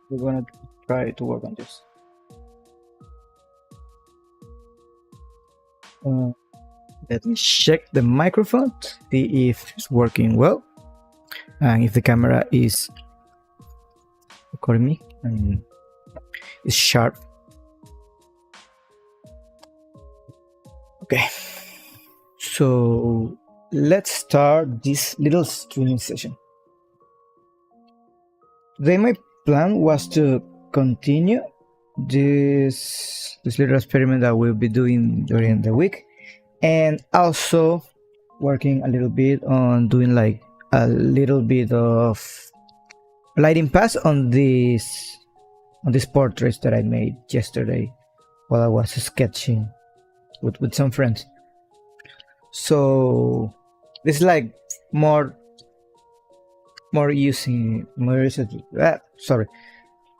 we're gonna try to work on this. Uh, Let me check the microphone, see if it's working well, and if the camera is recording me and is sharp. Okay, so let's start this little streaming session. Today my plan was to continue this little experiment that we'll be doing during the week, and also working a little bit on doing like a little bit of lighting pass on these portraits that I made yesterday while I was sketching with some friends. So this is like more using sorry,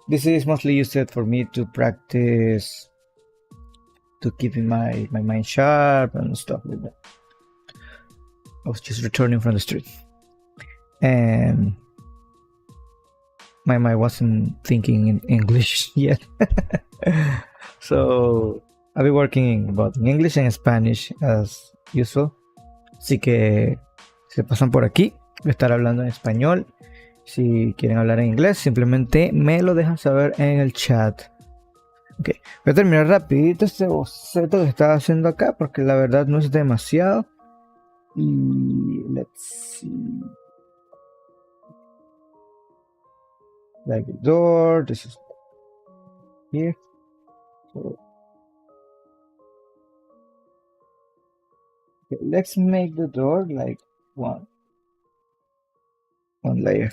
this is mostly used for me to practice, to keeping my mind sharp and stuff like that. I was just returning from the street and my mind wasn't thinking in English yet. So I'll be working both in English and Spanish as usual. Así que si se pasan por aquí, voy a estar hablando en español. Si quieren hablar en inglés, simplemente me lo dejan saber en el chat. Ok, voy a terminar rapidito este boceto que estaba haciendo acá porque la verdad no es demasiado. Y let's see. Like the door, this is here. So, okay, let's make the door like one layer.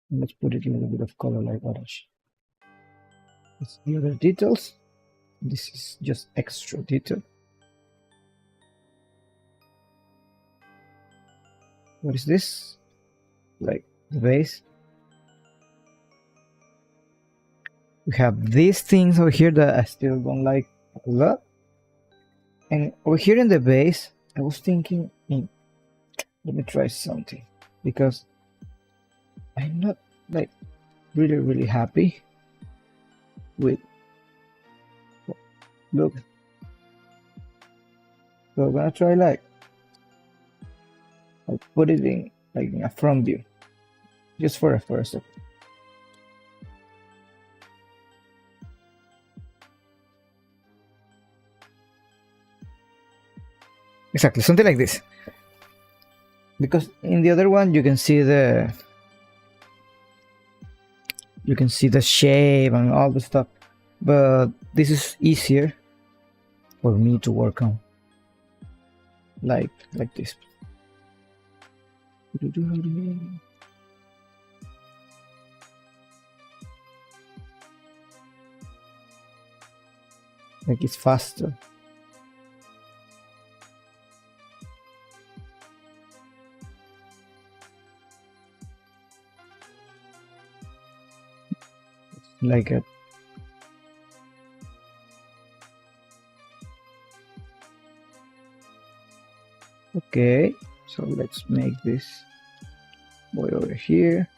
Let's put it a little bit of color like orange. That's the other details. This is just extra detail. What is this? Like the base. We have these things over here that I still don't like a lot. And over here in the base, I was thinking, let me try something, because I'm not like really happy with, look. So I'm gonna try like, I'll put it in like in a front view, just for a first. Exactly, something like this. Because in the other one you can see the shape and all the stuff, but this is easier for me to work on, like this. Like it's faster. Like it. Okay, so let's make this boy over here.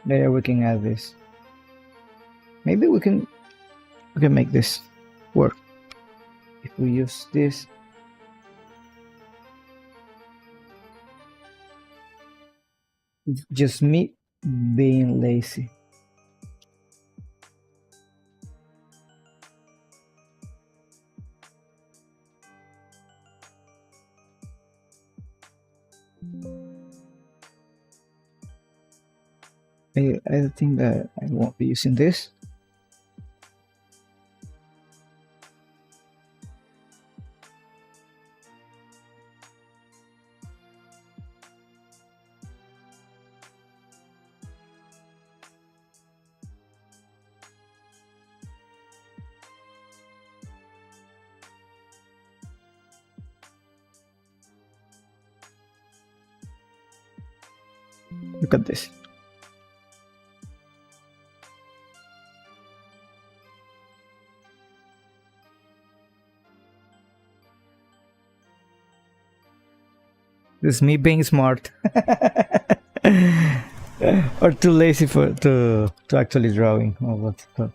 There we can add this. Maybe we can make this work if we use this. It's just me being lazy. I think that I won't be using this. Look at this. It's me being smart. Or too lazy to actually drawing. Oh, what's it called?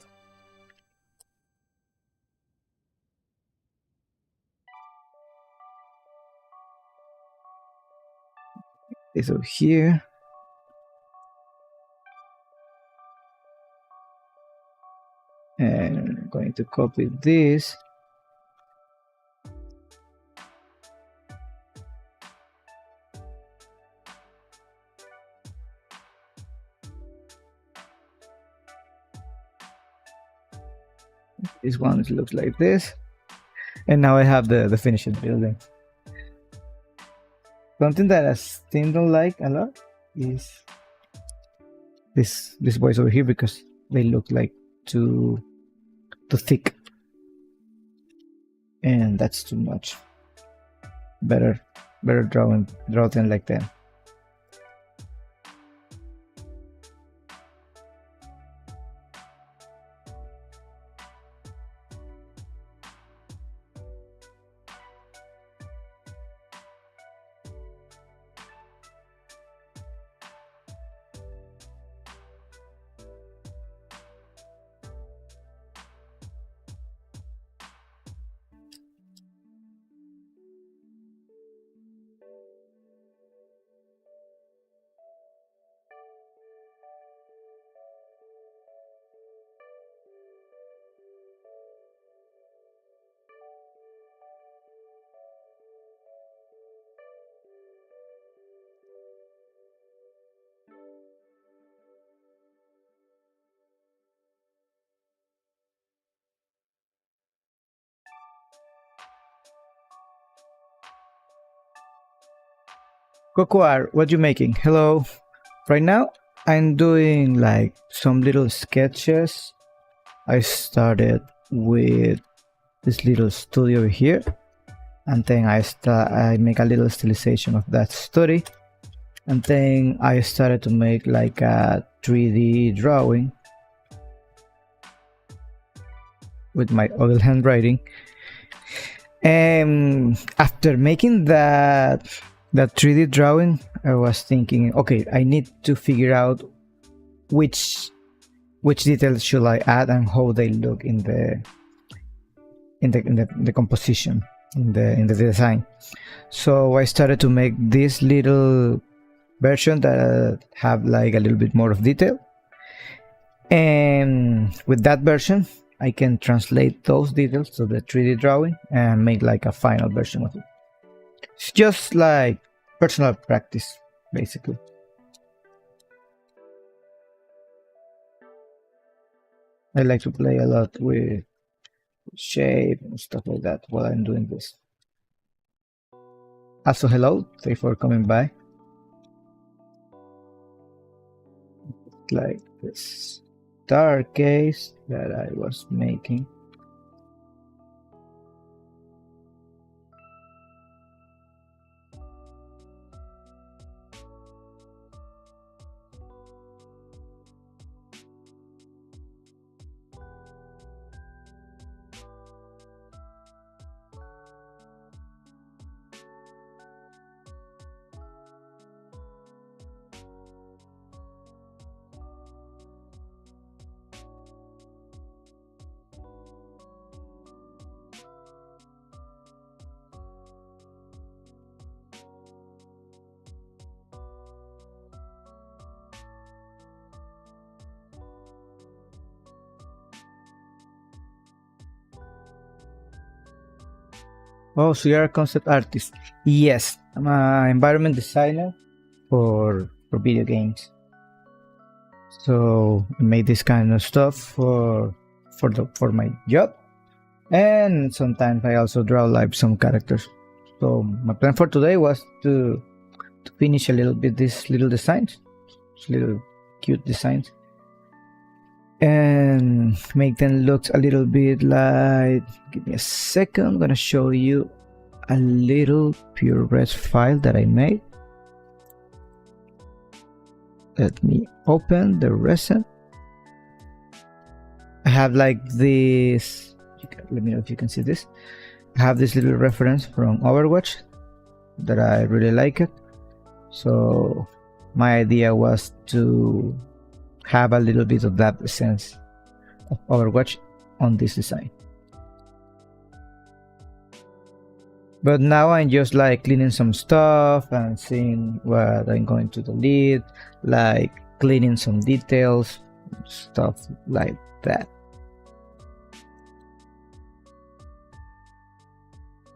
It's over here. And I'm going to copy this. This one looks like this. And now I have the finished building. Something that I still don't like a lot is this boys over here, because they look like too thick, and that's too much. Better draw them like that. Cocoar, what you making? Hello. Right now, I'm doing like some little sketches. I started with this little studio here, and then I make a little stylization of that study, and then I started to make like a 3D drawing with my oil handwriting. And after making that 3D drawing, I was thinking, okay, I need to figure out which details should I add and how they look in the composition, in the design. So I started to make this little version that have like a little bit more of detail, and with that version I can translate those details to the 3D drawing and make like a final version of it. It's just like personal practice, basically. I like to play a lot with shape and stuff like that while I'm doing this. Also, hello, thanks for coming by. Like this staircase that I was making. Oh, so you're a concept artist? Yes, I'm an environment designer for video games. So I made this kind of stuff for my job, and sometimes I also draw like some characters. So my plan for today was to finish a little bit these little designs, little cute designs, and make them look a little bit like, give me a second, I'm gonna show you a little PureRes file that I made. Let me open the resin. I have like this, let me know if you can see this. I have this little reference from Overwatch that I really like it. So my idea was to have a little bit of that sense of Overwatch on this design. But now I'm just like cleaning some stuff and seeing what I'm going to delete, like cleaning some details, stuff like that.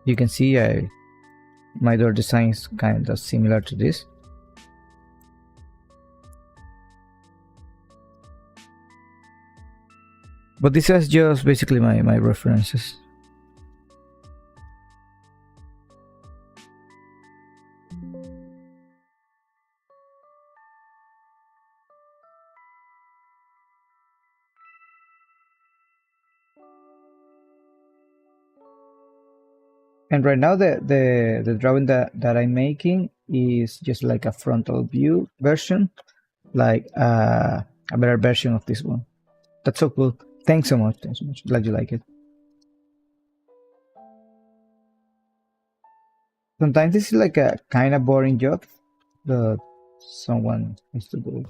You can see my door design is kind of similar to this. But this is just basically my references. And right now the drawing that I'm making is just like a frontal view version, like a better version of this one. That's so cool. Thanks so much. Glad you like it. Sometimes this is like a kind of boring job, but someone has to do it.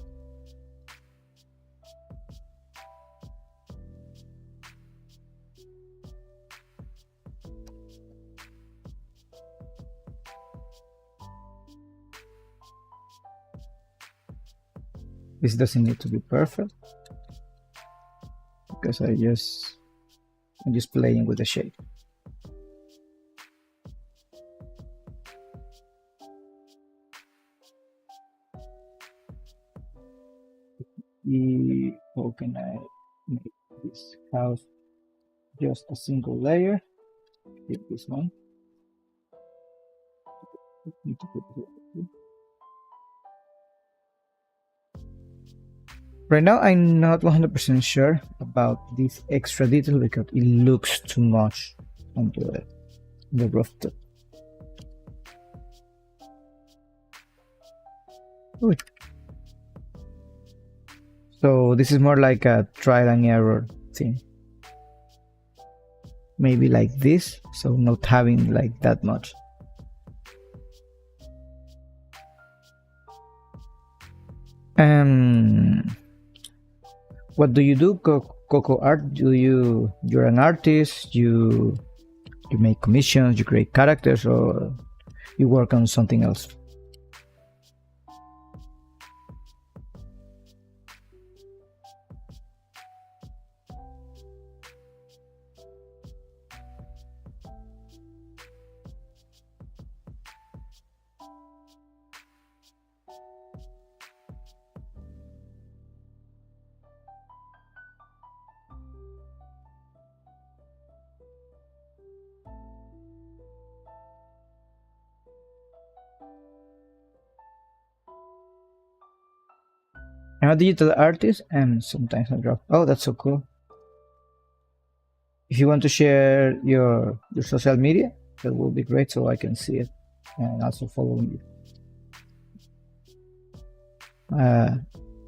This doesn't need to be perfect because I'm just playing with the shape. How can I make this house just a single layer? Hit this one. Need to put it. Right now, I'm not 100% sure about this extra detail because it looks too much on the rooftop. Ooh. So this is more like a trial and error thing. Maybe like this, so not having like that much. What do you do, Coco Art? You're an artist? You make commissions? You create characters, or you work on something else? I'm a digital artist and sometimes I draw. Oh, that's so cool. If you want to share your social media, that will be great so I can see it and also follow you.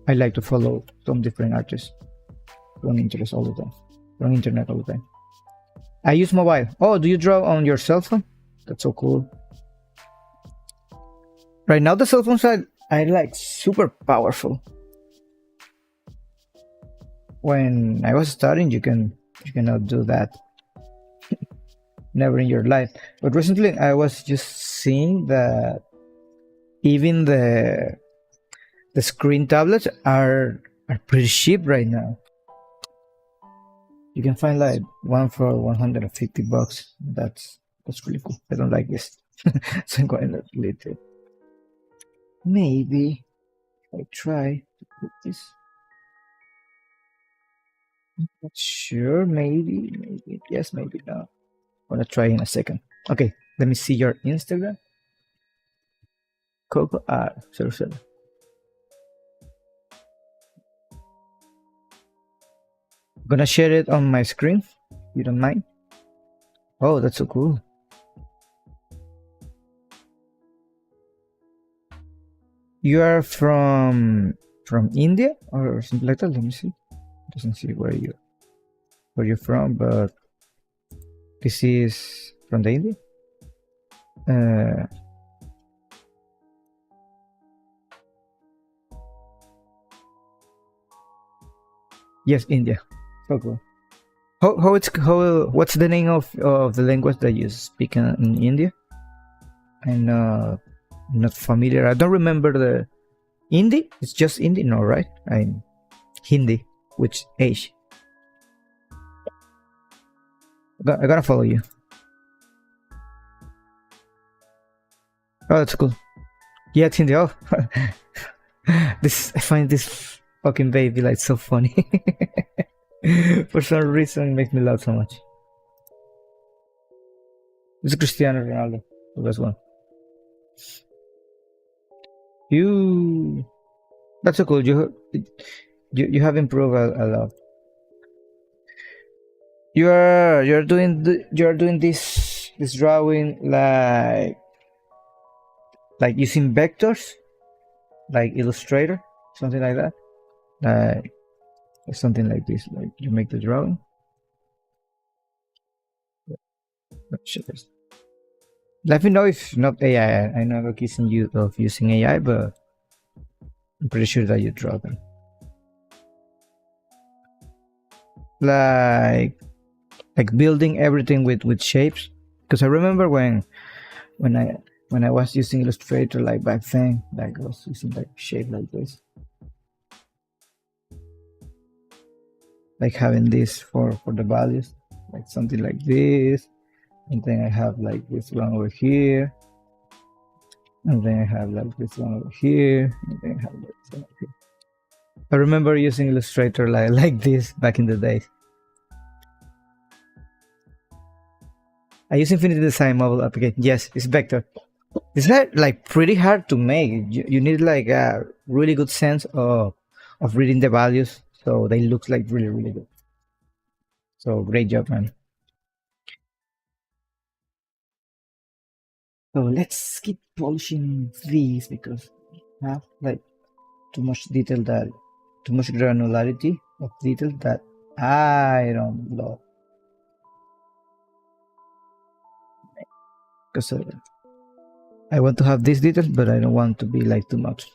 I like to follow some different artists from internet all the time. I use mobile. Oh, do you draw on your cell phone? That's so cool. Right now the cell phones are like super powerful. When I was studying, you cannot do that. Never in your life. But recently I was just seeing that even the screen tablets are pretty cheap right now. You can find like one for $150. That's really cool. I don't like this. So I'm going to delete it. Maybe I try to put this. I'm not sure. Maybe yes, maybe no. I'm gonna try in a second. Okay, let me see your Instagram. Coco R07. I'm gonna share it on my screen. You don't mind? Oh, that's so cool. You are from India or something like that? Let me see. Doesn't see where you're from, but this is from the India. Yes, India. So cool. How what's the name of the language that you speak in India? I'm not familiar. I don't remember the Hindi. It's just Hindi, no, right? I'm Hindi, which H. I gotta follow you. Oh, that's cool. Yeah, it's Hindi. Oh, this I find this fucking baby like so funny. For some reason, it makes me laugh so much. It's Cristiano Ronaldo, the best one. You, that's so cool. You have improved a lot. You're doing this drawing like using vectors, like Illustrator, something like that. Like something like this. Like you make the drawing. Let me know if not AI. I'm not accusing you of using AI, but I'm pretty sure that you draw them. Like building everything with shapes. Because I remember when I was using Illustrator like back then, like I was using like shape like this. Like having this for the values, like something like this. And then I have like this one over here. And then I have like this one over here. And then I have like this one over here. I remember using Illustrator like this back in the days. I use Infinity Design mobile application. Yes, it's vector. It's like pretty hard to make. You need like a really good sense of reading the values, so they look like really good. So great job, man. So let's keep polishing these because I have like too much detail that too much granularity of detail that I don't love. Because I want to have these details, but I don't want to be like too much.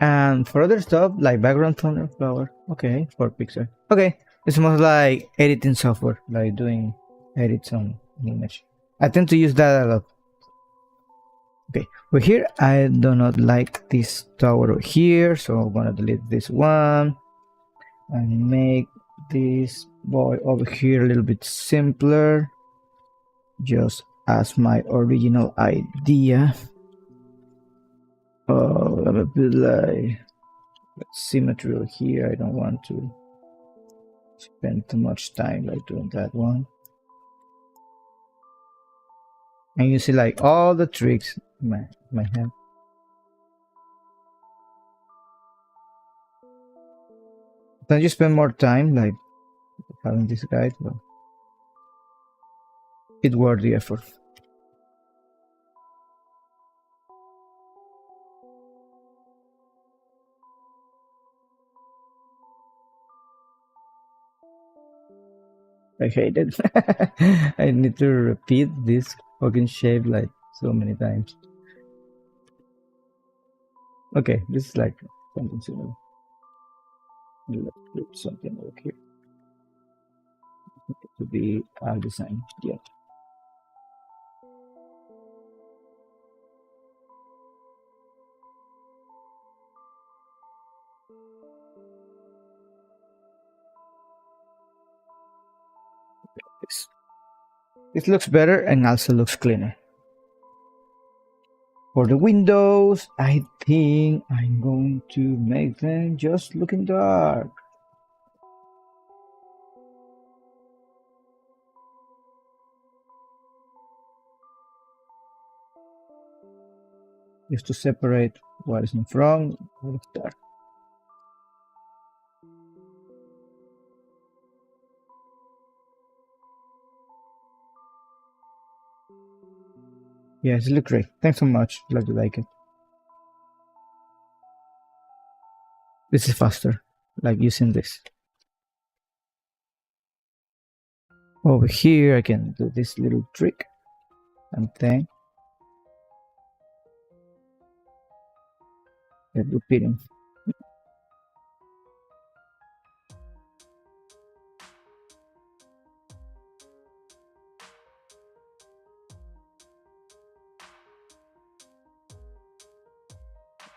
And for other stuff like background toner, flower, okay, for pixel, okay, it's more like editing software, like doing edits on an image. I tend to use that a lot. Okay, but here I do not like this tower here, so I'm gonna delete this one and make this boy over here a little bit simpler, just as my original idea. Oh, I'm a bit like symmetry here. I don't want to spend too much time like doing that one. And you see like all the tricks in my head. Then you spend more time like having this guide, but it worth the effort. I hate it. I need to repeat this fucking shape like so many times. Okay, this is like something similar. Let's put something over here to be our design. Yeah. This looks better and also looks cleaner. For the windows, I think I'm going to make them just looking dark. Just to separate what is in front, what is dark. Yes, it looks great. Thanks so much. Glad you like it. This is faster, like using this. Over here, I can do this little trick and then repeating.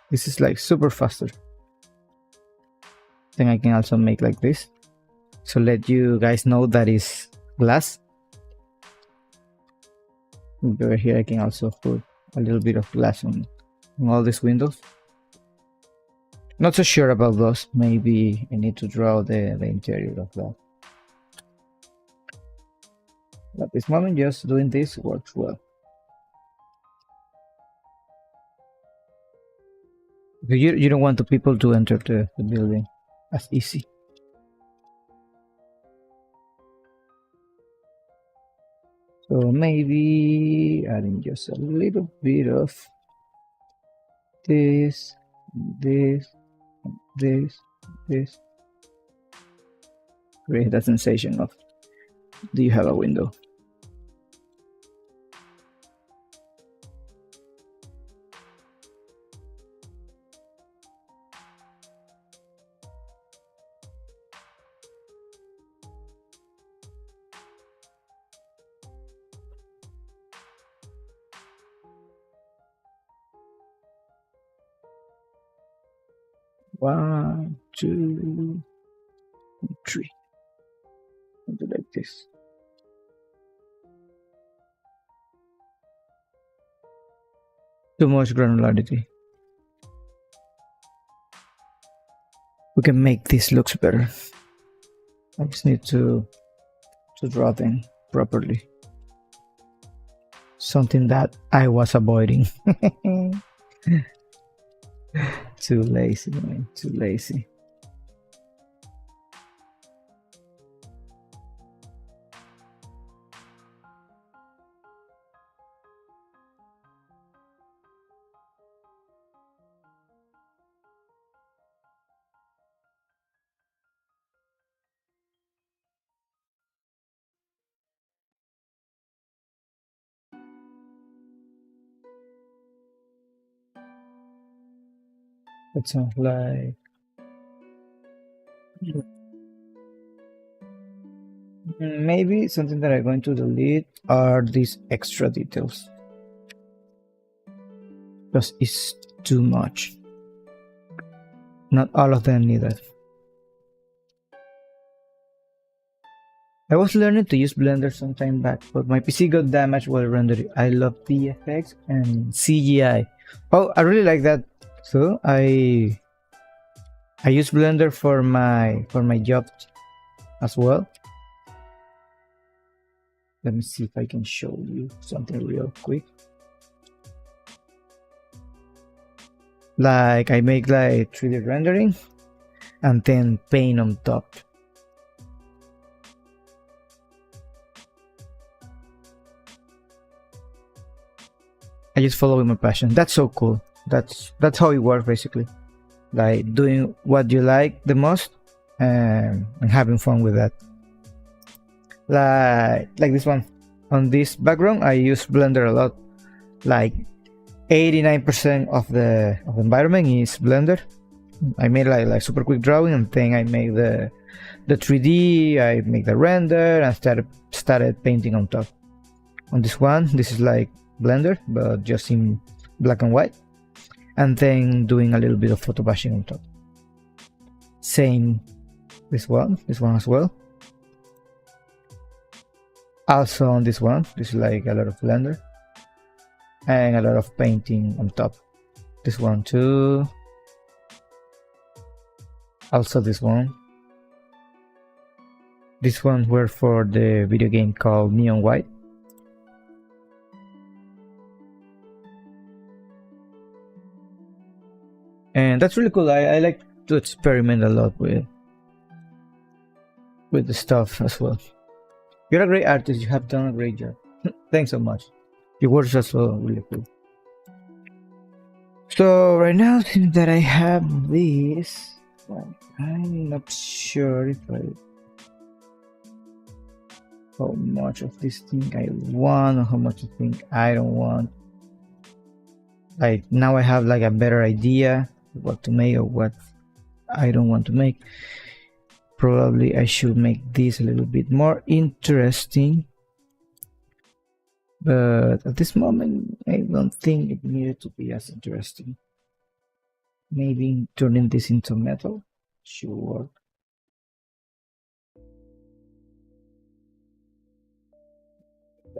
This is like super faster. Then I can also make like this. So let you guys know that is glass. Over here I can also put a little bit of glass on all these windows. Not so sure about those. Maybe I need to draw the interior of that. At this moment, just doing this works well. You don't want the people to enter the building as easy. So maybe adding just a little bit of this, this, this. Create that sensation of, do you have a window? One, two, three. Something like this. Too much granularity. We can make this looks better. I just need to draw them properly. Something that I was avoiding. Too lazy, man. Too lazy. That sounds like maybe something that I'm going to delete are these extra details, because it's too much. Not all of them needed. I was learning to use Blender some time back, but my PC got damaged while rendering. I love VFX and CGI. Oh, I really like that. So I use Blender for my job as well. Let me see if I can show you something real quick. Like I make like 3D rendering and then paint on top. I just follow my passion. That's so cool. That's how it works basically. Like doing what you like the most and having fun with that. Like this one. On this background, I use Blender a lot. Like 89% of the environment is Blender. I made like super quick drawing, and then I make the 3D. I make the render and started painting on top. On this one, this is like Blender, but just in black and white, and then doing a little bit of photo bashing on top. Same this one as well. Also on this one, this is like a lot of Blender and a lot of painting on top. This one too. Also this one. This one were for the video game called Neon White. And that's really cool. I like to experiment a lot with the stuff as well. You're a great artist. You have done a great job. Thanks so much. Your work is also really cool. So right now, since that I have this, I'm not sure if how much of this thing I want or how much I think I don't want. Like now I have like a better idea what to make or what I don't want to make. Probably I should make this a little bit more interesting, but at this moment I don't think it needed to be as interesting. Maybe turning this into metal should work.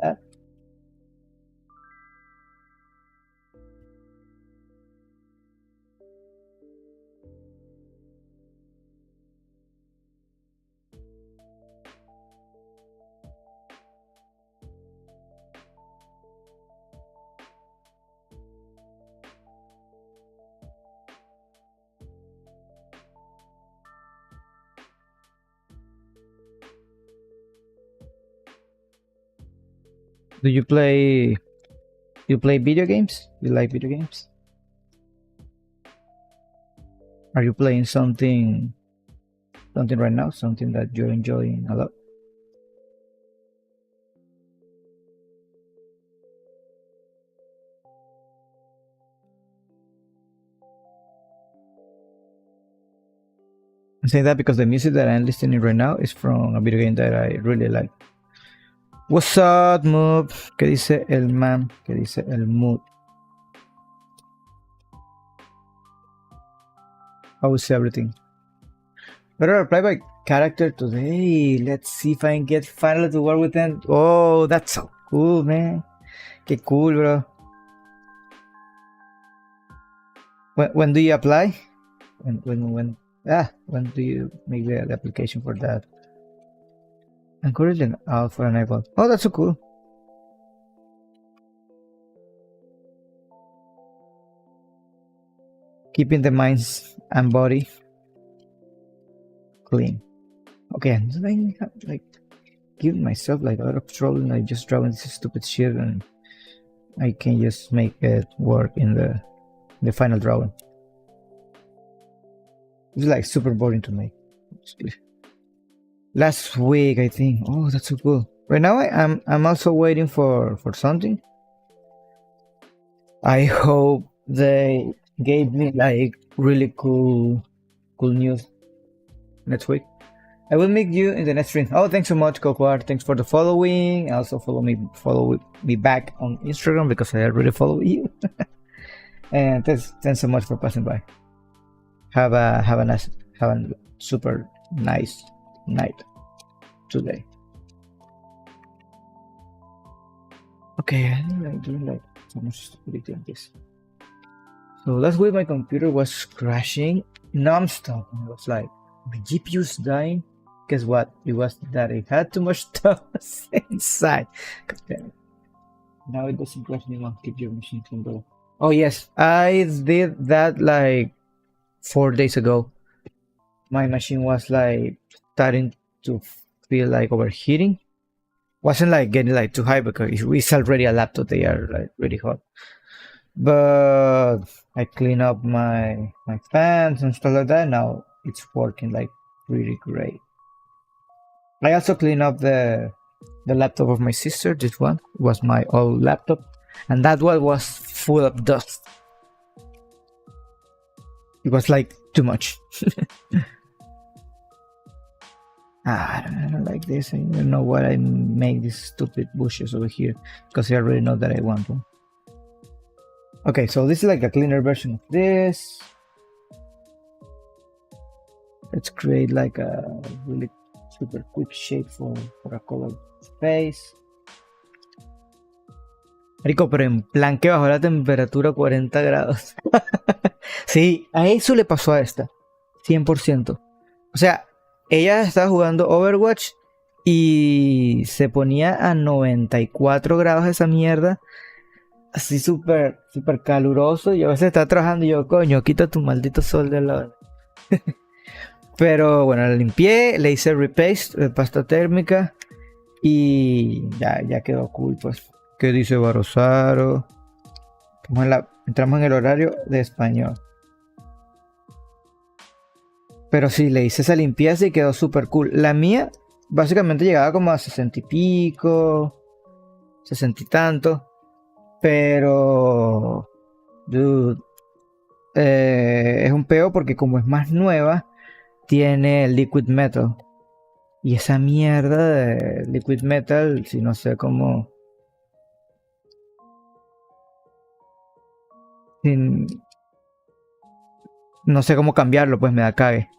That. Do you play? You play video games? You like video games? Are you playing something right now? Something that you're enjoying a lot? I'm saying that because the music that I'm listening right now is from a video game that I really like. What's up, Mood? ¿Qué dice el man? ¿Qué dice el mood? How is everything? Better apply by character today. Let's see if I can get finally to work with them. Oh, that's so cool, man. Qué cool, bro. When do you apply? When do you make the application for that? I'm currently out for an iPod. Oh, that's so cool. Keeping the minds and body clean. Okay, I'm just like giving myself like a lot of trouble and like just drawing this stupid shit and I can just make it work in the final drawing. It's like super boring to make. Last week, I think. Oh, that's so cool. Right now, I'm also waiting for something. I hope they gave me like really cool news next week. I will meet you in the next stream. Oh, thanks so much, Cocoar. Thanks for the following. Also follow me back on Instagram because I already follow you. And thanks so much for passing by. Have a super nice night today. Okay, I'm doing like so much stupidity on this. So last week my computer was crashing non-stop. And it was like my GPU's dying. Guess what? It was that it had too much stuff inside. God damn it. Now it doesn't crash anymore. Keep your machine clean, bro. Oh yes, I did that like 4 days ago. My machine was like starting to feel like overheating. Wasn't like getting like too high because it's already a laptop. They are like really hot. But I clean up my fans and stuff like that. Now it's working like really great. I also clean up the laptop of my sister. This one was my old laptop, and that one was full of dust. It was like too much. I don't like this. I don't know why I make these stupid bushes over here because I already know that I want one. Okay, so this is like a cleaner version of this. Let's create like a really super quick shape for a color space. Rico, pero en plan que bajó la temperatura a 40 grados. Sí, a eso le pasó a esta. 100%. O sea, ella estaba jugando Overwatch y se ponía a 94 grados esa mierda. Así súper caluroso. Y a veces está trabajando y yo, coño, quita tu maldito sol de lado. Pero bueno, la limpié, le hice repaste de pasta térmica y ya quedó cool, pues. ¿Qué dice Barosaro? Entramos en el horario de español. Pero sí, le hice esa limpieza y quedó súper cool. La mía básicamente llegaba como a 60 y pico, 60 y tanto. Pero, dude, es un peo porque como es más nueva, tiene liquid metal. Y esa mierda de liquid metal, si no sé cómo... no sé cómo cambiarlo, pues me da cague.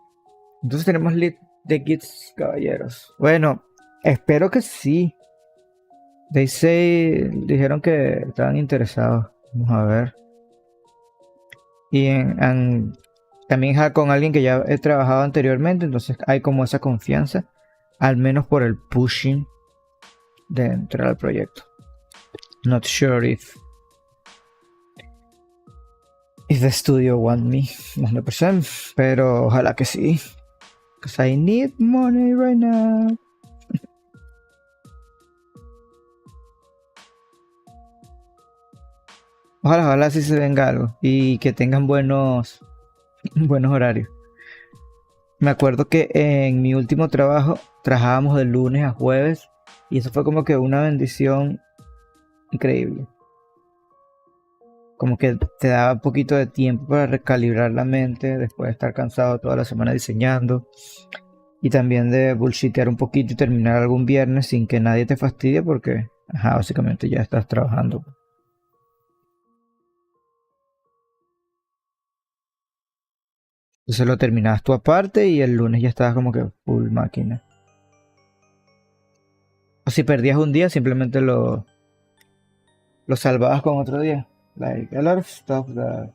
Entonces tenemos lead de Gits, caballeros. Bueno, espero que sí. Dijeron que estaban interesados. Vamos a ver. Y también con alguien que ya he trabajado anteriormente, entonces hay como esa confianza, al menos por el pushing de entrar al proyecto. Not sure if the studio want me 100%, pero ojalá que sí. Because I need money right now. Ojalá sí se venga algo y que tengan buenos horarios. Me acuerdo que en mi último trabajo trabajábamos de lunes a jueves y eso fue como que una bendición increíble. Como que te daba un poquito de tiempo para recalibrar la mente después de estar cansado toda la semana diseñando. Y también de bullshitear un poquito y terminar algún viernes sin que nadie te fastidie porque, básicamente ya estás trabajando. Entonces lo terminabas tú aparte y el lunes ya estabas como que full máquina. O si perdías un día, simplemente lo salvabas con otro día. Like a lot of stuff that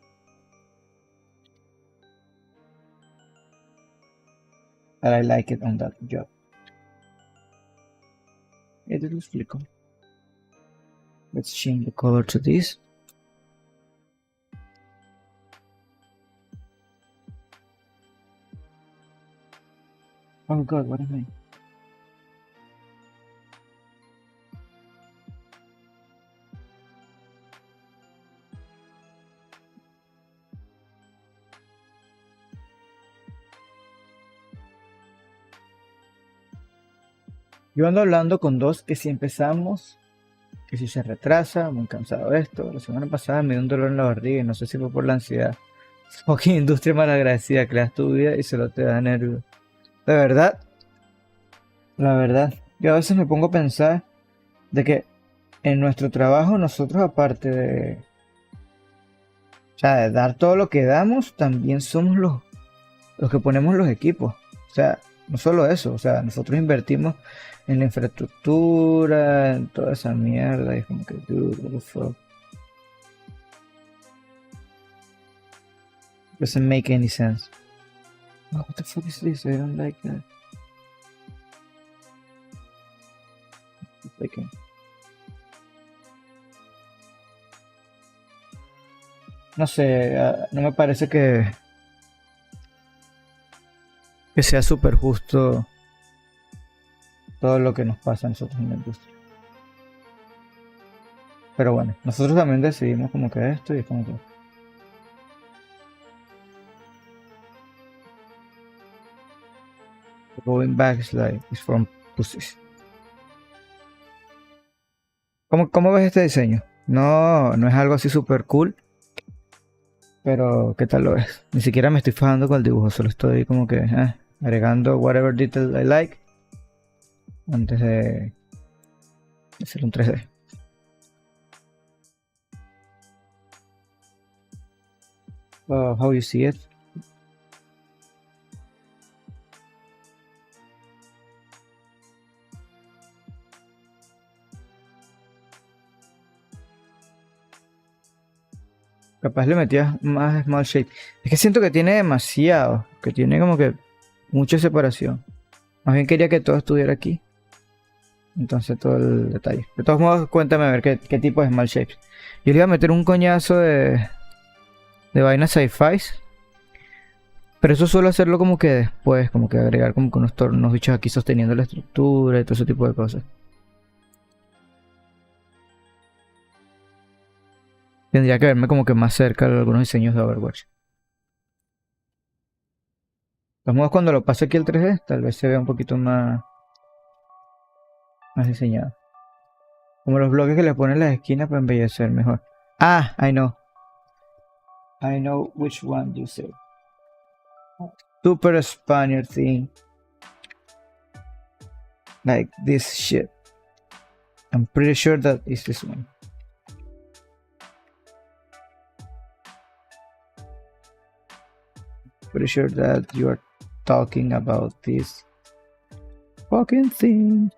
I like it on that job. Te lo explico. Let's change the color to this. Oh god, what am I? Yo ando hablando con dos que si empezamos, que si se retrasa, muy cansado de esto. La semana pasada me dio un dolor en la barriga y no sé si fue por la ansiedad. Fucking industria malagradecida, creas tu vida y solo te da nervios. De verdad, la verdad, yo a veces me pongo a pensar de que en nuestro trabajo nosotros aparte de, o sea, de dar todo lo que damos, también somos los que ponemos los equipos. O sea, no solo eso, o sea, nosotros invertimos en la infraestructura, en toda esa mierda, y es como que, dude, what the fuck. Doesn't make any sense. Oh, what the fuck is this? I don't like that. Okay. No sé, no me parece que sea súper justo todo lo que nos pasa a nosotros en la industria. Pero bueno, nosotros también decidimos como que esto y es como que... Going back is like, is from pussies. ¿Cómo ves este diseño? No es algo así súper cool. Pero, ¿qué tal lo ves? Ni siquiera me estoy fijando con el dibujo, solo estoy como que agregando whatever detail I like antes de hacer un 3D. How you see it? Capaz le metías más small shape. Es que siento que tiene demasiado, que tiene como que mucha separación. Más bien quería que todo estuviera aquí. Entonces todo el detalle. De todos modos, cuéntame a ver qué tipo de small shapes. Yo le iba a meter un coñazo de vainas sci-fi. Pero eso suelo hacerlo como que después, como que agregar como que unos bichos aquí sosteniendo la estructura y todo ese tipo de cosas. Tendría que verme como que más cerca de algunos diseños de Overwatch. De todos modos, cuando lo pase aquí el 3D, tal vez se vea un poquito más diseñado. Como los bloques que le ponen en las esquinas para embellecer mejor. Ah, I know. I know which one you say. Super Spaniard thing. Like this shit. I'm pretty sure that is this one. pretty sure that you are talking about this fucking thing.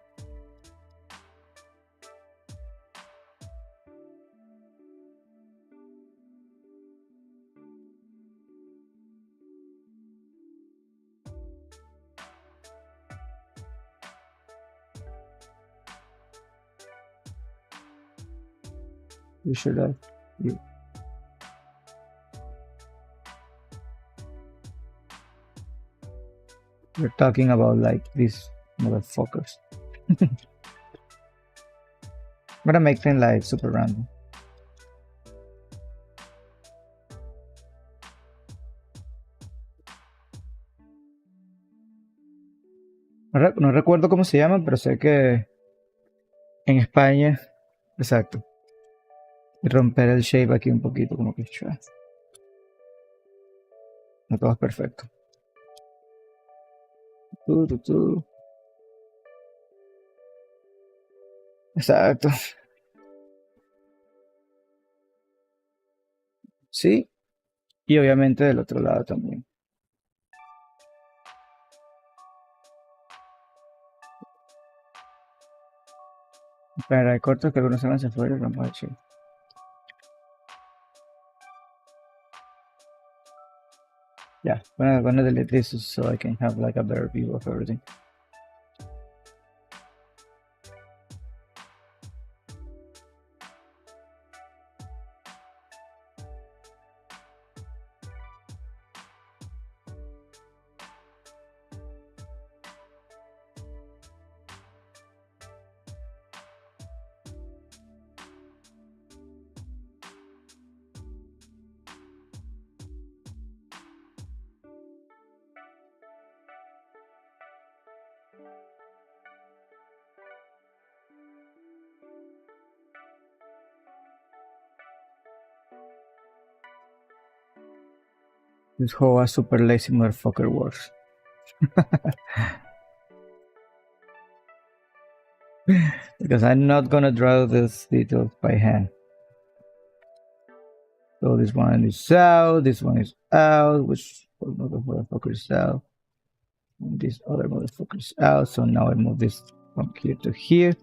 You should have. You're talking about like these motherfuckers. I'm gonna make them like super random. No recuerdo cómo se llaman, pero sé que en España, exacto. Y romper el shape aquí un poquito, como que no todo es perfecto. Tú. Exacto. Sí, y obviamente del otro lado también. Pero hay cortos que algunos se van hacia afuera y vamos a ver. Yeah, I'm gonna delete this so I can have like a better view of everything. This whole a super lazy motherfucker works. Because I'm not gonna draw these details by hand. So this one is out, this one is out, which motherfucker is out. And this other motherfucker is out. So now I move this from here to here.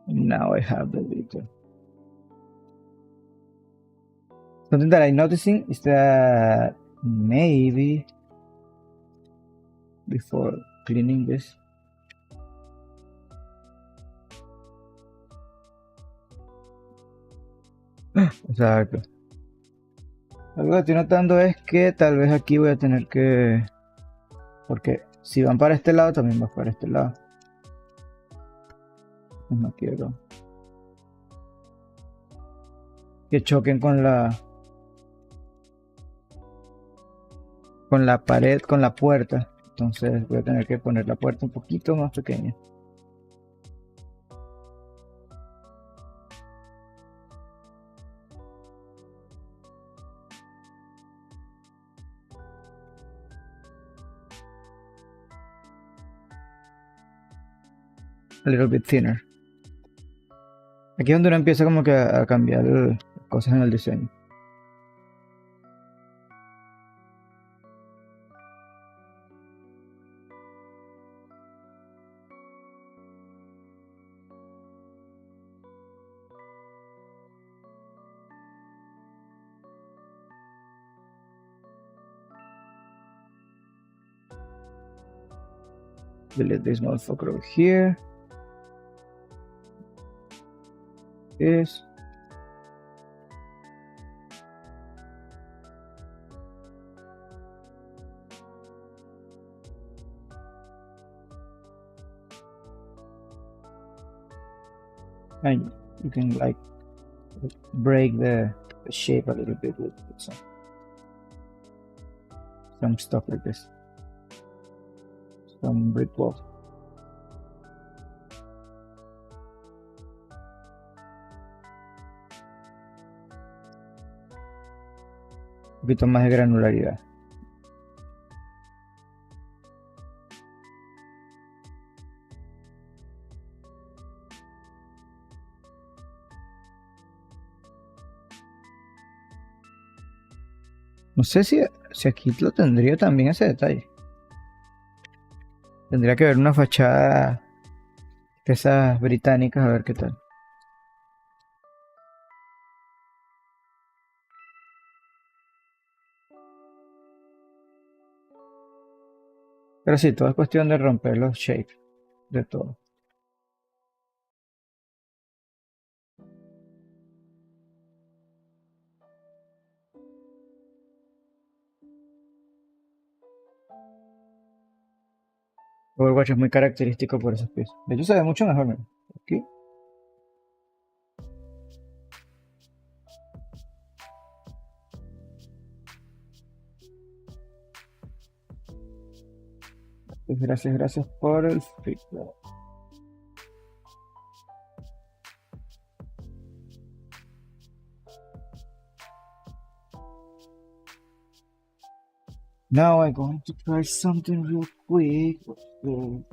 And now I have the detail. Something that I'm noticing is that maybe before cleaning this, exacto. Algo que estoy notando es que tal vez aquí voy a tener que, porque si van para este lado también vas para este lado. No quiero que choquen con la pared, con la puerta. Entonces voy a tener que poner la puerta un poquito más pequeña. A little bit thinner. Aquí es donde uno empieza como que a cambiar cosas en el diseño. Delete this motherfucker over here. This. And you can like break the shape a little bit with some stuff like this. Some brick wall. Un poquito más de granularidad. No sé si aquí lo tendría también ese detalle. Tendría que ver una fachada de esas británicas a ver qué tal. Pero sí, todo es cuestión de romper los shapes de todo. Overwatch es muy característico por esos pies. De hecho, se ve mucho mejor, mira. Aquí. Pues gracias, gracias por el feedback. Now I'm going to try something real quick. The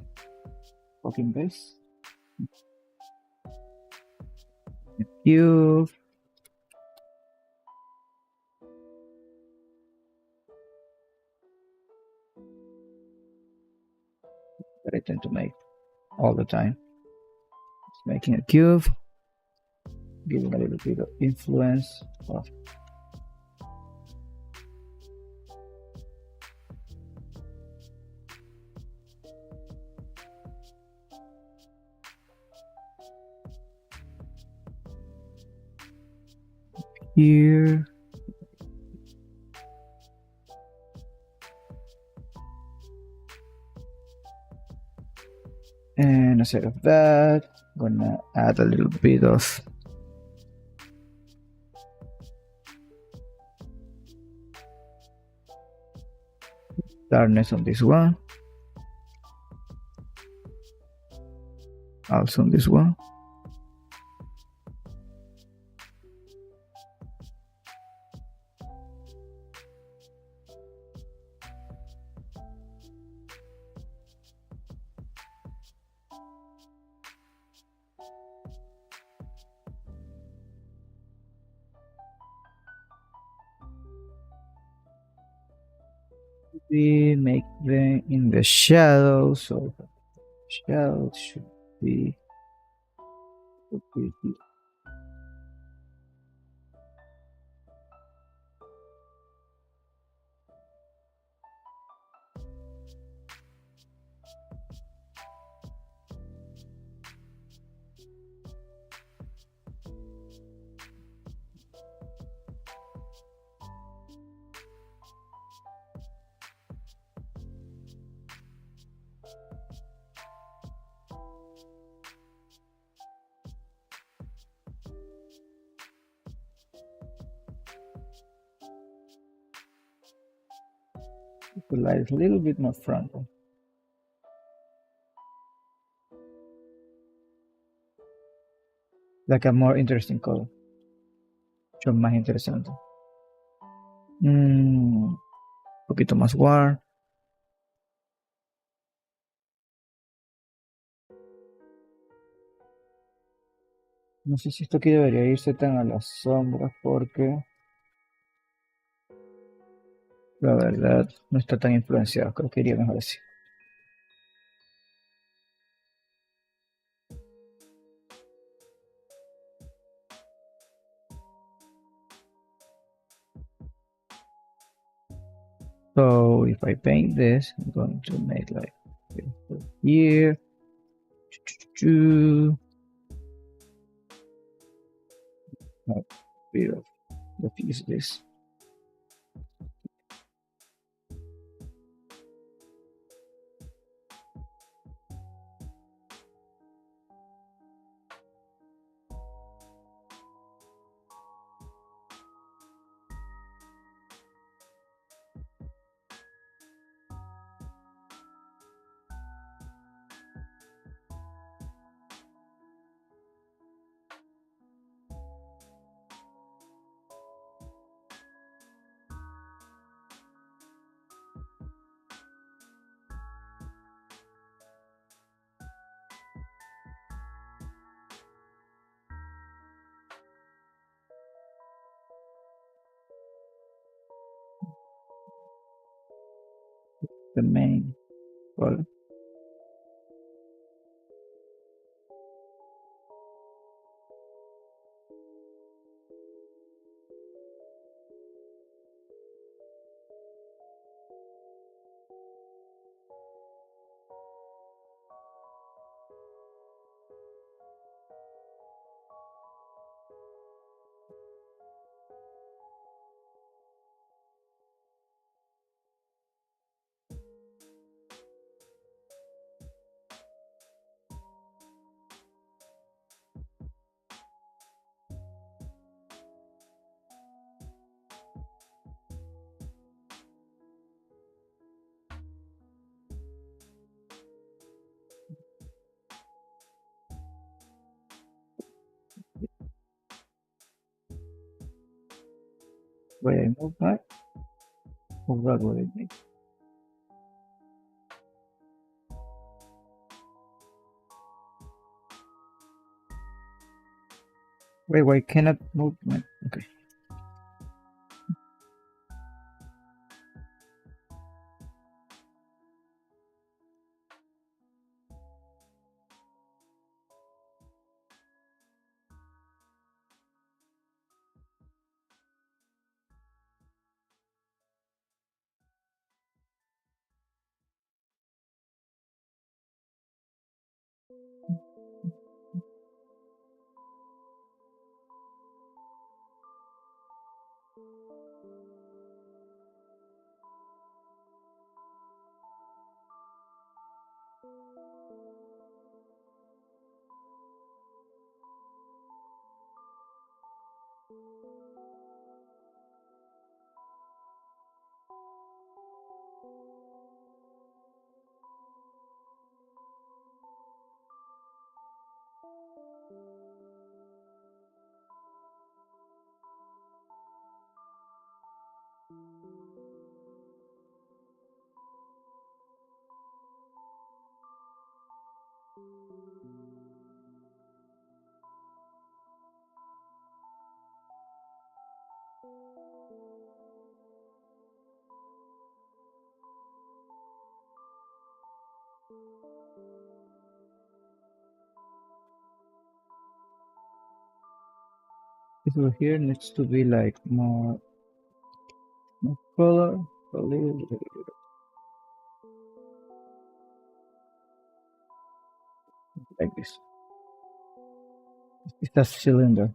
fucking base. You. That I tend to make all the time. Just making a cube, giving a little bit of influence of here. And instead of that, I'm gonna add a little bit of darkness on this one. Also on this one. We make them in the shadow, so shadows should be here. The light is a little bit more frontal. Like a more interesting color. Mucho más interesante. Un poquito más warm. No sé si esto aquí debería irse tan a las sombras porque la verdad no está tan influenciado. Creo que iría mejor así. So if I paint this, I'm going to make like here. A bit of diffuse this. the main color. Wait, I move back? Move back with me. Wait, why cannot move? Okay. This over here needs to be like more color, a little bit like this. It's a cylinder.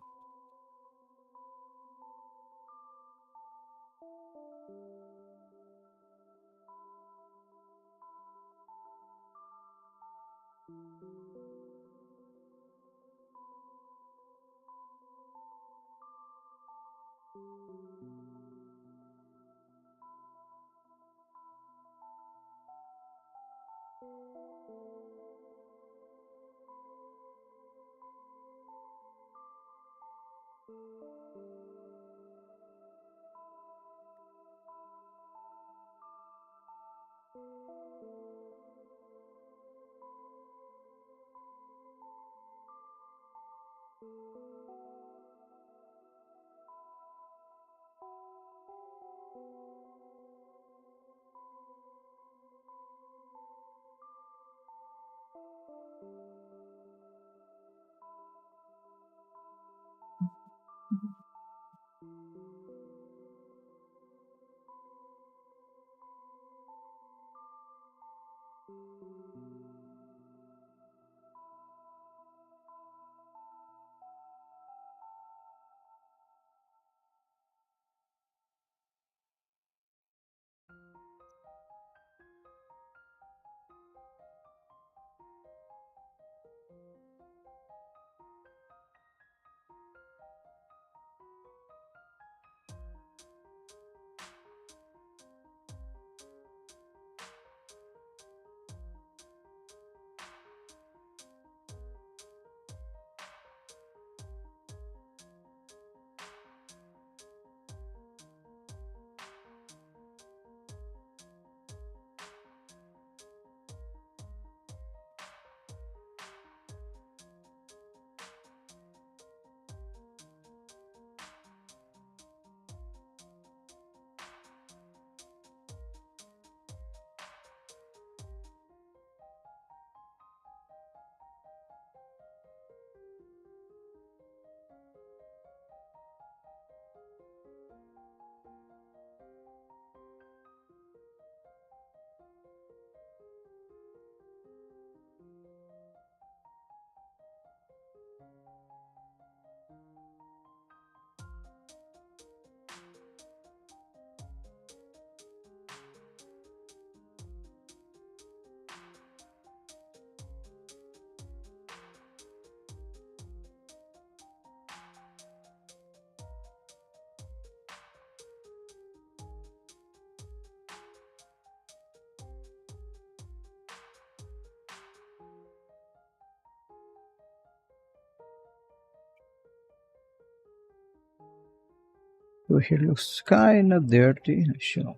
So here looks kind of dirty, sure.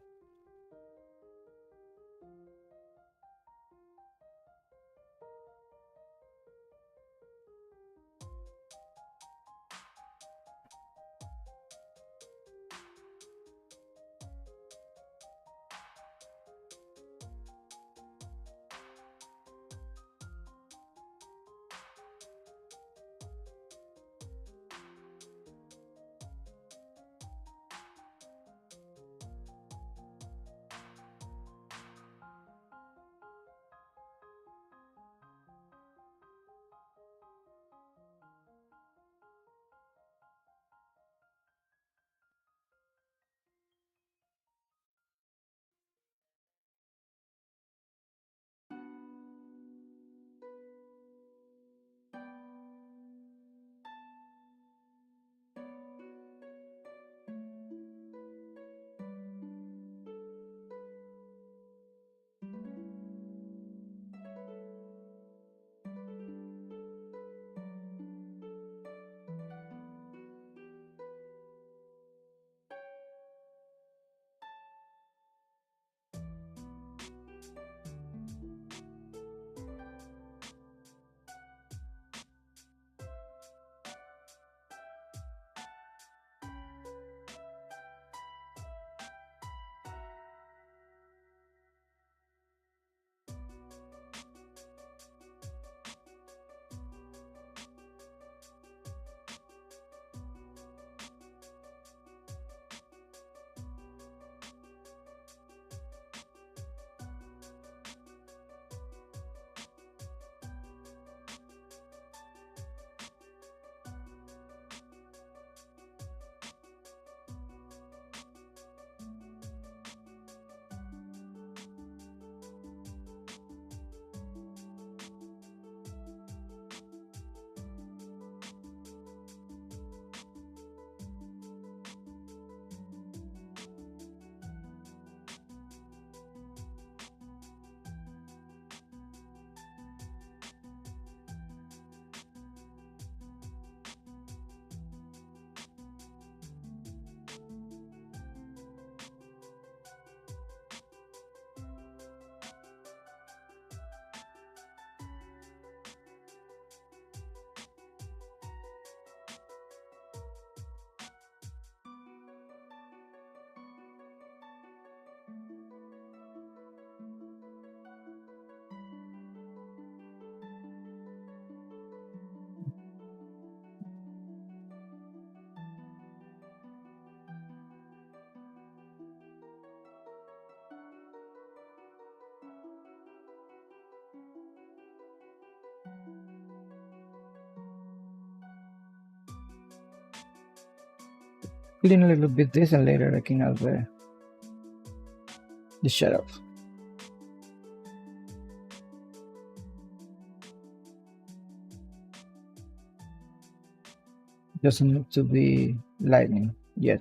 Clean a little bit this and later I can have the shadow. Doesn't look to be lightning yet.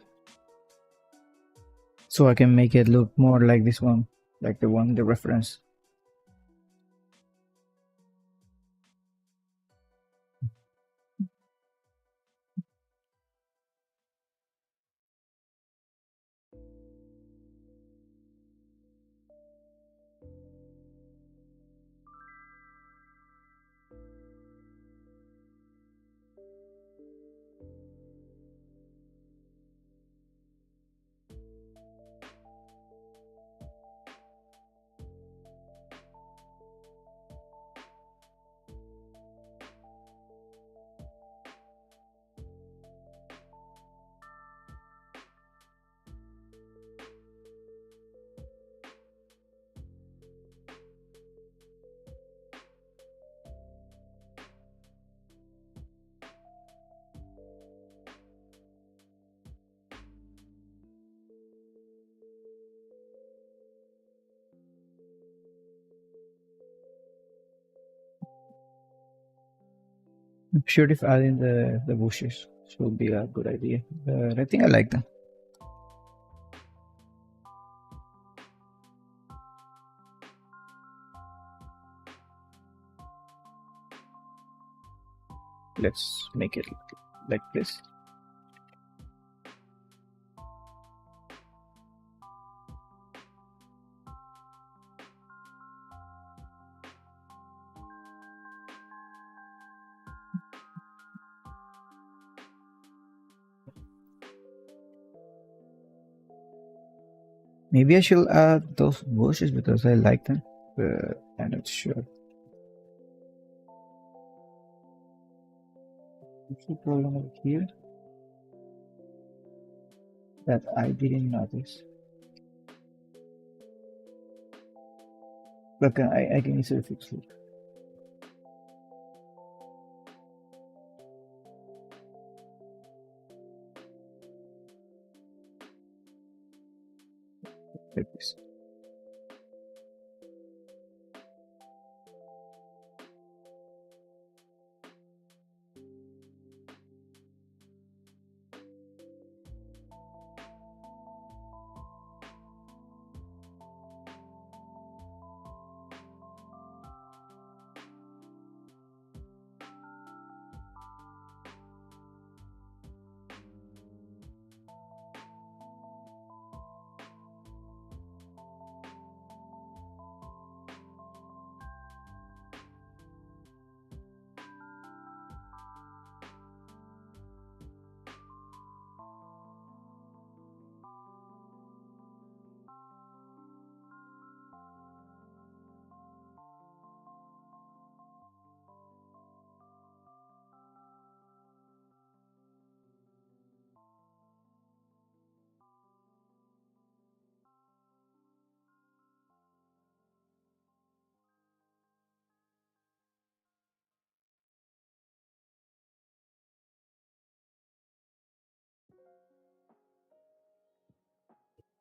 So I can make it look more like this one, like the reference. I'm sure if adding the bushes should be a good idea, but I think I like them. Let's make it like this. Maybe I should add those bushes because I like them, but I'm not sure. What's the problem over here that I didn't notice? But I can easily fix it. Fix.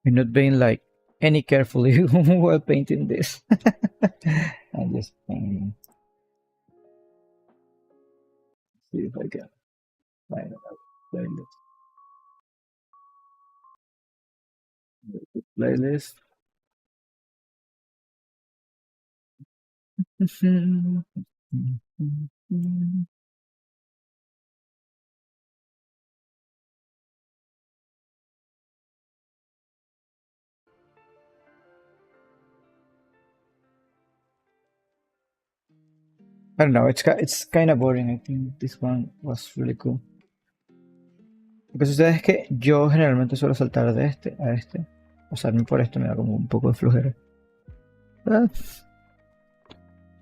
You're not being like any carefully while painting this. I'm just painting. See if I can find a playlist. Playlist. I don't know. It's kind of boring. I think this one was really cool. Lo que sucede es que yo generalmente suelo saltar de este a este. Pasarme por esto me da como un poco de flojera. But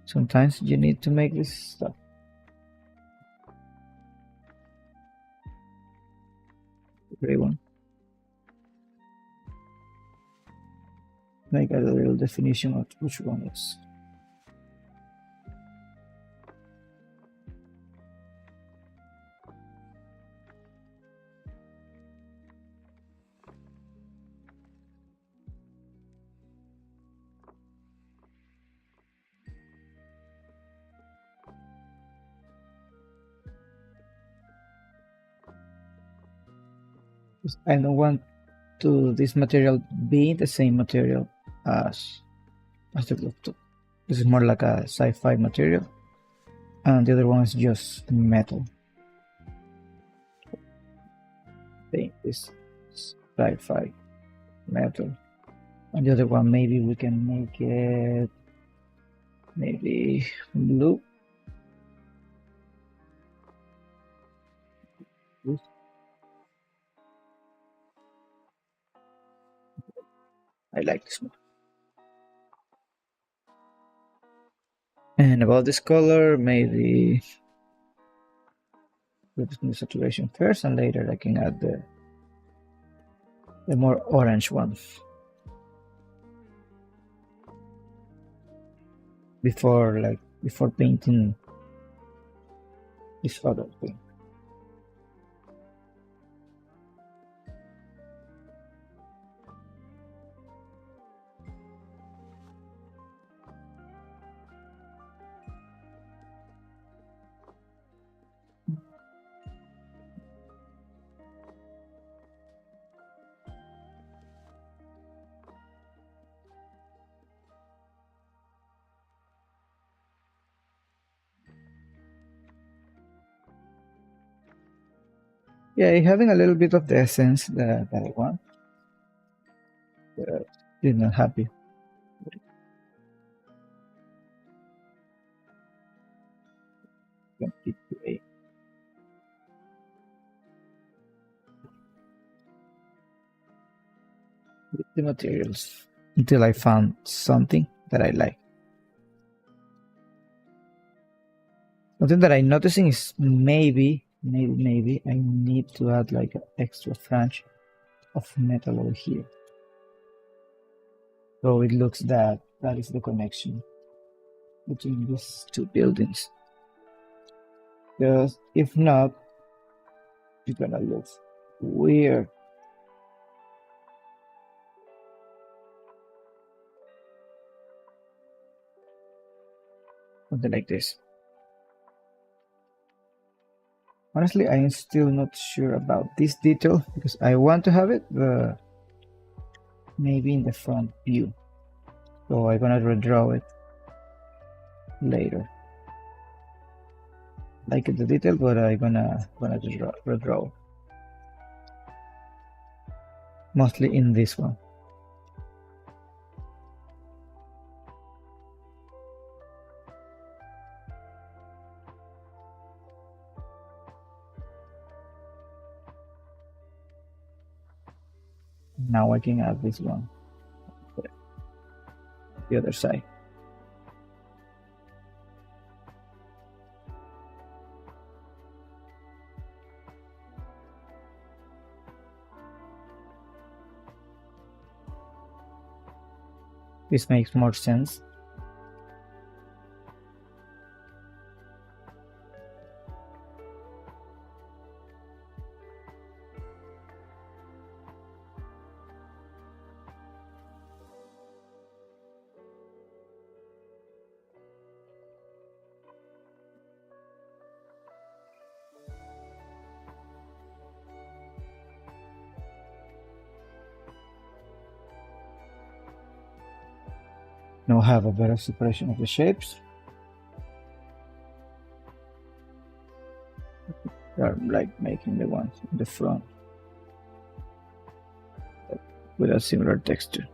sometimes you need to make this stuff. Great one. Make a little definition of which one is. I don't want to this material be the same material as the glove. This is more like a sci-fi material, and the other one is just metal. Paint this sci-fi metal, and the other one maybe we can make it maybe blue. I like this one. And about this color, maybe put the saturation first, and later I can add the more orange one before painting this other thing. Yeah, having a little bit of the essence that I want. Still not happy. the materials until I found something that I like. Something that I'm noticing is maybe I need to add like an extra flange of metal over here. So it looks that is the connection between these two buildings. Because if not, it's gonna look weird. Something like this. Honestly, I'm still not sure about this detail because I want to have it, but maybe in the front view. So I'm gonna redraw it later. Like the detail, but I'm gonna redraw mostly in this one. Now I can add this one, the other side. This makes more sense. Now I have a better separation of the shapes. They're like making the ones in the front with a similar texture.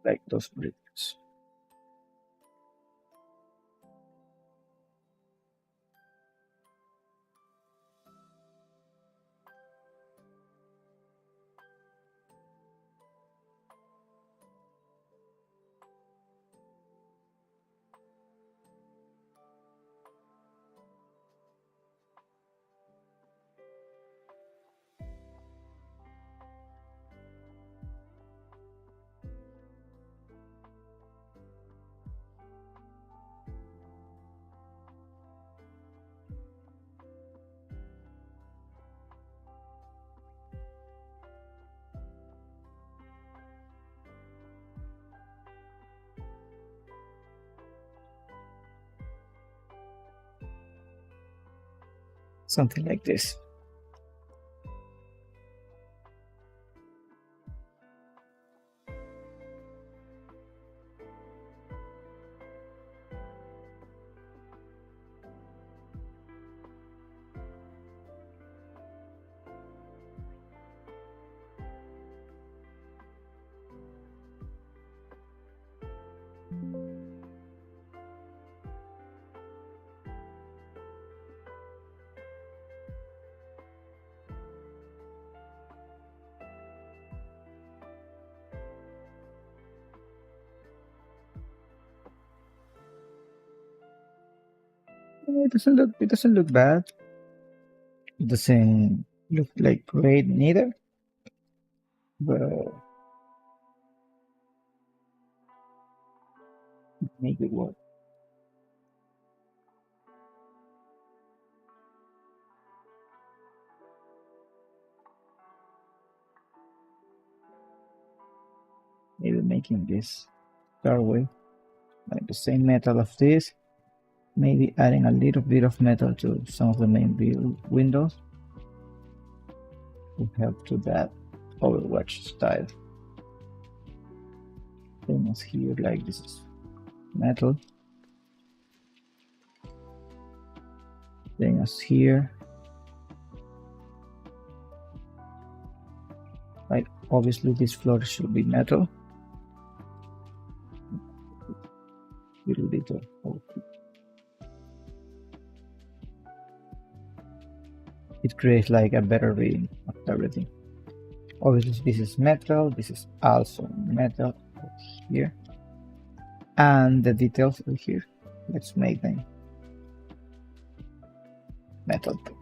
Like those bricks. Something like this. It doesn't look bad. It doesn't look like great neither. But make it work. Maybe making this doorway like the same metal of this. Maybe adding a little bit of metal to some of the main windows will help to that Overwatch style. Same as here, like this is metal. Same as here. Right, obviously this floor should be metal. Little bit of it creates like a better reading of everything. Obviously this is metal, this is also metal here, and the details over here, let's make them metal too.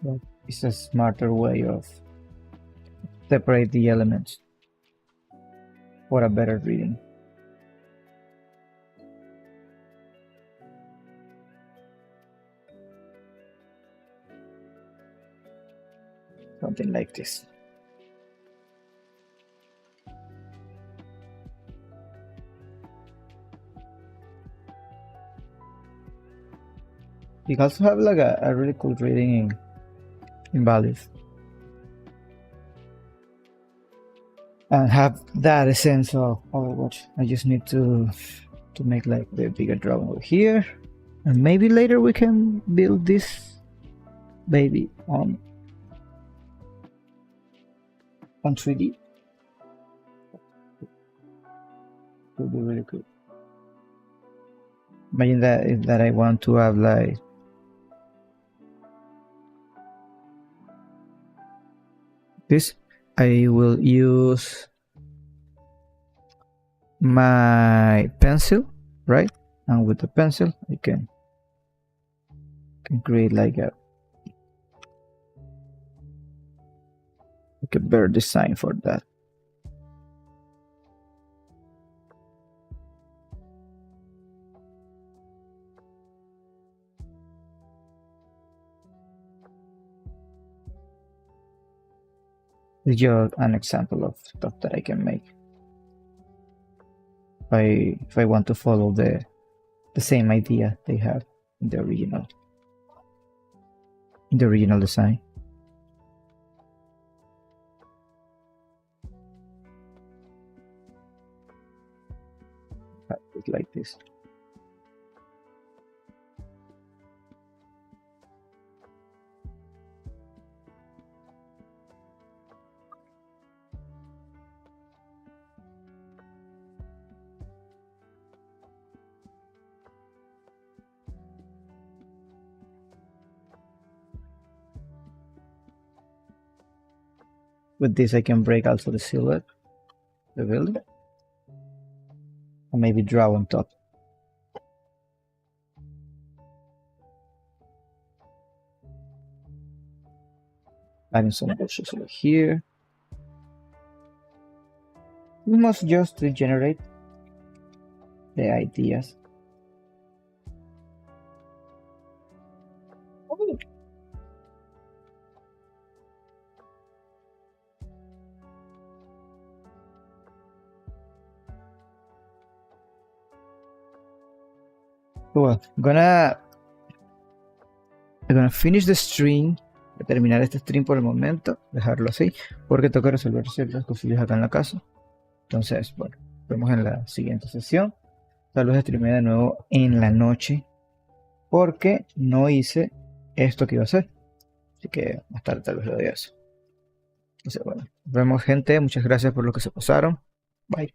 But it's a smarter way of separate the elements for a better reading. Something like this. You can also have like a really cool reading in values. And have that essence of Overwatch. I just need to make like the bigger drawing over here. And maybe later we can build this baby on 3D. Could be really cool. Imagine that I want to have like this. I will use my pencil, right? And with the pencil I can create like a better design for that. This is just an example of stuff that I can make if I want to follow the same idea they have in the original design. Like this. With this I can break also the silhouette, the building, or maybe draw on top. Adding some bushes over here. We must just generate the ideas. Well, I'm gonna finish the stream, terminar este stream por el momento, dejarlo así, porque tengo que resolver ciertas cosillas acá en la casa. Entonces, bueno, nos vemos en la siguiente sesión. Tal vez streame de nuevo en la noche, porque no hice esto que iba a hacer. Así que más tarde tal vez lo doy eso. Entonces, bueno, nos vemos, gente. Muchas gracias por lo que se pasaron. Bye.